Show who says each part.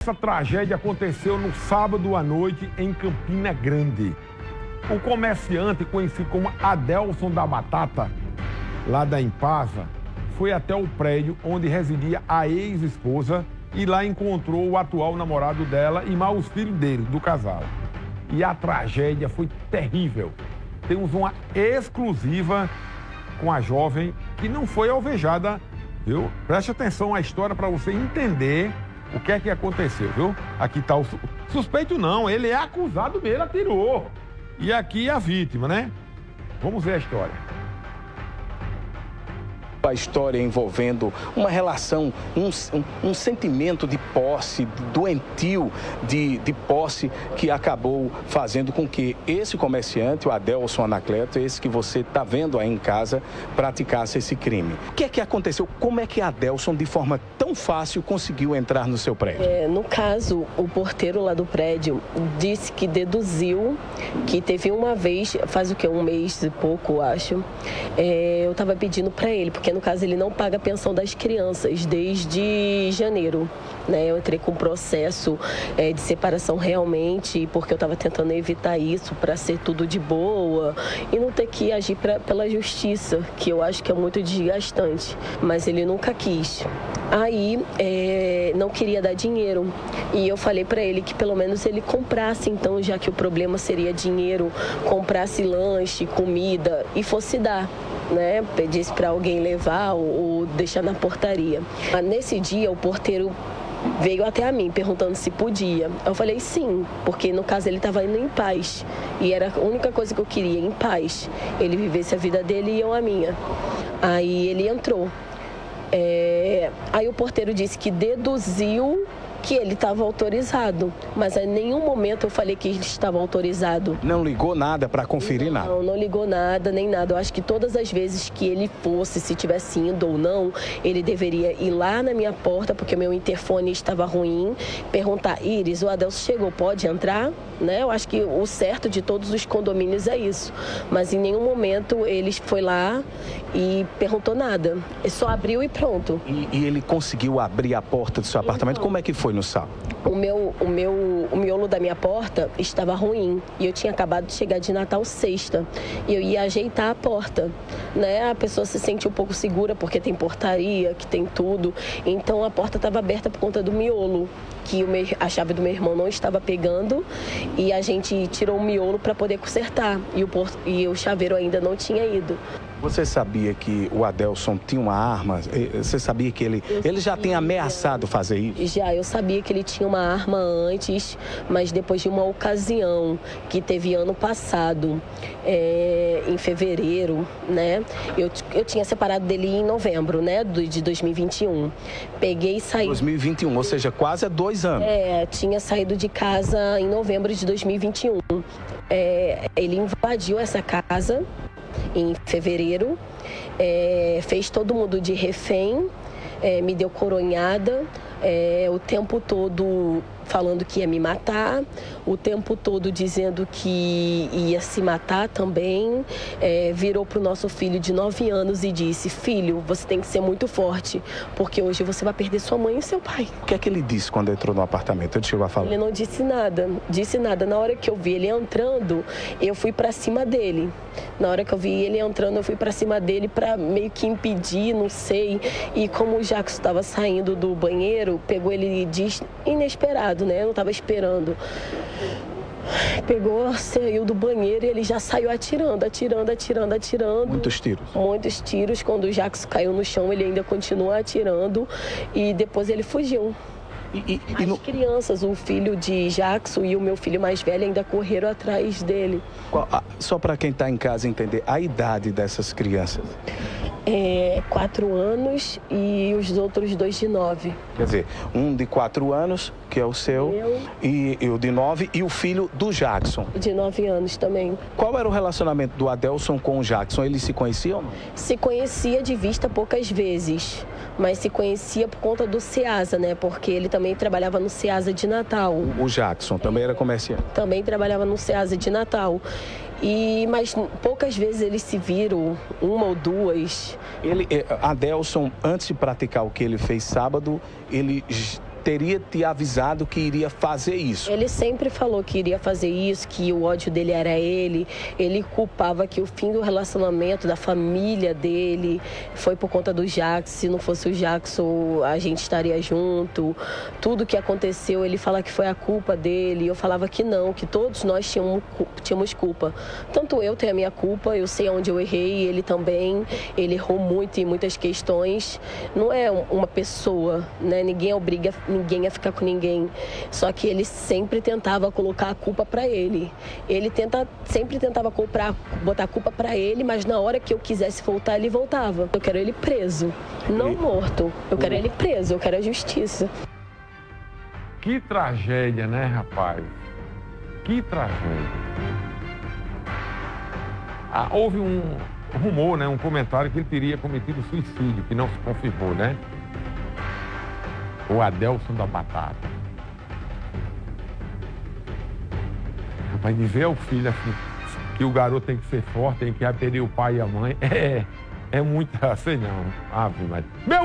Speaker 1: Essa tragédia aconteceu no sábado à noite em Campina Grande. O comerciante, conhecido como Adelson da Batata, lá da Impasa, foi até o prédio onde residia a ex-esposa e lá encontrou o atual namorado dela e mais os filhos dele, do casal. E a tragédia foi terrível. Temos uma exclusiva com a jovem que não foi alvejada, viu? Preste atenção à história para você entender o que é que aconteceu, viu? Aqui está o suspeito não, ele é acusado mesmo, atirou. E aqui a vítima, né? Vamos ver a história.
Speaker 2: A história envolvendo uma relação, um sentimento de posse, doentio de posse, que acabou fazendo com que esse comerciante, o Adelson Anacleto, esse que você está vendo aí em casa, praticasse esse crime. O que é que aconteceu? Como é que Adelson, de forma tão fácil, conseguiu entrar no seu prédio?
Speaker 3: No caso, o porteiro lá do prédio disse que deduziu que teve uma vez, faz o quê? Um mês e pouco, acho, eu estava pedindo para ele, porque no caso ele não paga a pensão das crianças desde janeiro, né? Eu entrei com um processo de separação realmente, porque eu estava tentando evitar isso para ser tudo de boa e não ter que agir pela justiça, que eu acho que é muito desgastante, mas ele nunca quis. Aí não queria dar dinheiro e eu falei para ele que pelo menos ele comprasse, então, já que o problema seria dinheiro, comprasse lanche, comida e fosse dar, né? Pedisse para alguém levar ou deixar na portaria. Nesse dia o porteiro veio até a mim perguntando se podia. Eu falei sim, porque no caso ele estava indo em paz e era a única coisa que eu queria, em paz. Ele vivesse a vida dele e eu a minha. Aí ele entrou. Aí o porteiro disse que deduziu que ele estava autorizado, mas em nenhum momento eu falei que ele estava autorizado.
Speaker 2: Não ligou nada para conferir nada?
Speaker 3: Não ligou nada, nem nada. Eu acho que todas as vezes que ele fosse, se tivesse indo ou não, ele deveria ir lá na minha porta, porque meu interfone estava ruim, perguntar: Iris, o Adelson chegou, pode entrar? Né? Eu acho que o certo de todos os condomínios é isso. Mas em nenhum momento ele foi lá e perguntou nada. Ele só abriu e pronto.
Speaker 2: E ele conseguiu abrir a porta do seu apartamento?
Speaker 3: Então,
Speaker 2: como é que foi no sábado?
Speaker 3: O miolo da minha porta estava ruim e eu tinha acabado de chegar de Natal sexta e eu ia ajeitar a porta, né? A pessoa se sente um pouco segura porque tem portaria, que tem tudo, então a porta estava aberta por conta do miolo, que a chave do meu irmão não estava pegando e a gente tirou o miolo para poder consertar e o chaveiro ainda não tinha ido.
Speaker 2: Você sabia que o Adelson tinha uma arma? Você sabia que ele já tem ameaçado fazer isso?
Speaker 3: Já, eu sabia que ele tinha uma arma antes, mas depois de uma ocasião que teve ano passado, em fevereiro, né? Eu tinha separado dele em novembro, né? De 2021. Peguei e saí.
Speaker 2: 2021, ou seja, quase há 2 anos.
Speaker 3: Tinha saído de casa em novembro de 2021. Ele invadiu essa casa em fevereiro, fez todo mundo de refém, me deu coronhada, o tempo todo falando que ia me matar, o tempo todo dizendo que ia se matar também, virou para o nosso filho de 9 anos e disse: filho, você tem que ser muito forte, porque hoje você vai perder sua mãe e seu pai.
Speaker 2: O que é que ele disse quando entrou no apartamento? Ele chegou a falar?
Speaker 3: Ele não disse nada. Na hora que eu vi ele entrando, eu fui para cima dele. Na hora que eu vi ele entrando, eu fui para cima dele para meio que impedir, não sei. E como o Jackson estava saindo do banheiro, pegou ele inesperado, né? Eu não estava esperando. Pegou, saiu do banheiro e ele já saiu atirando.
Speaker 2: Muitos tiros?
Speaker 3: Muitos tiros. Quando o Jackson caiu no chão, ele ainda continuou atirando e depois ele fugiu. As crianças, o filho de Jackson e o meu filho mais velho ainda correram atrás dele.
Speaker 2: Só para quem está em casa entender, a idade dessas crianças?
Speaker 3: 4 anos e os outros 2 de 9.
Speaker 2: Quer dizer, um de 4 anos, que é o seu, e o de 9, e o filho do Jackson.
Speaker 3: De 9 anos também.
Speaker 2: Qual era o relacionamento do Adelson com o Jackson? Eles se conheciam ou não?
Speaker 3: Se conhecia de vista poucas vezes, mas se conhecia por conta do Ceasa, né? Porque ele também trabalhava no Ceasa de Natal.
Speaker 2: O Jackson também era comerciante?
Speaker 3: Também trabalhava no Ceasa de Natal. Mas poucas vezes eles se viram, 1 ou 2.
Speaker 2: Adelson, antes de praticar o que ele fez sábado, ele teria te avisado que iria fazer isso?
Speaker 3: Ele sempre falou que iria fazer isso, que o ódio dele era ele culpava que o fim do relacionamento, da família dele, foi por conta do Jackson. Se não fosse o Jackson, a gente estaria junto. Tudo que aconteceu, ele fala que foi a culpa dele. Eu falava que não, que todos nós tínhamos culpa. Tanto eu tenho a minha culpa, eu sei onde eu errei, ele também. Ele errou muito em muitas questões. Não é uma pessoa, né? Ninguém obriga ninguém a ficar com ninguém. Só que ele sempre tentava colocar a culpa para ele. Ele sempre tentava botar a culpa para ele, mas na hora que eu quisesse voltar, ele voltava. Eu quero ele preso, não morto. Eu quero ele preso, eu quero a justiça.
Speaker 1: Que tragédia, né, rapaz? Que tragédia. Houve um rumor, né, um comentário que ele teria cometido suicídio, que não se confirmou, né? O Adelson da Batata. Rapaz, de ver o filho assim, que o garoto tem que ser forte, tem que aperir o pai e a mãe, é muita, sei não, ave, mas...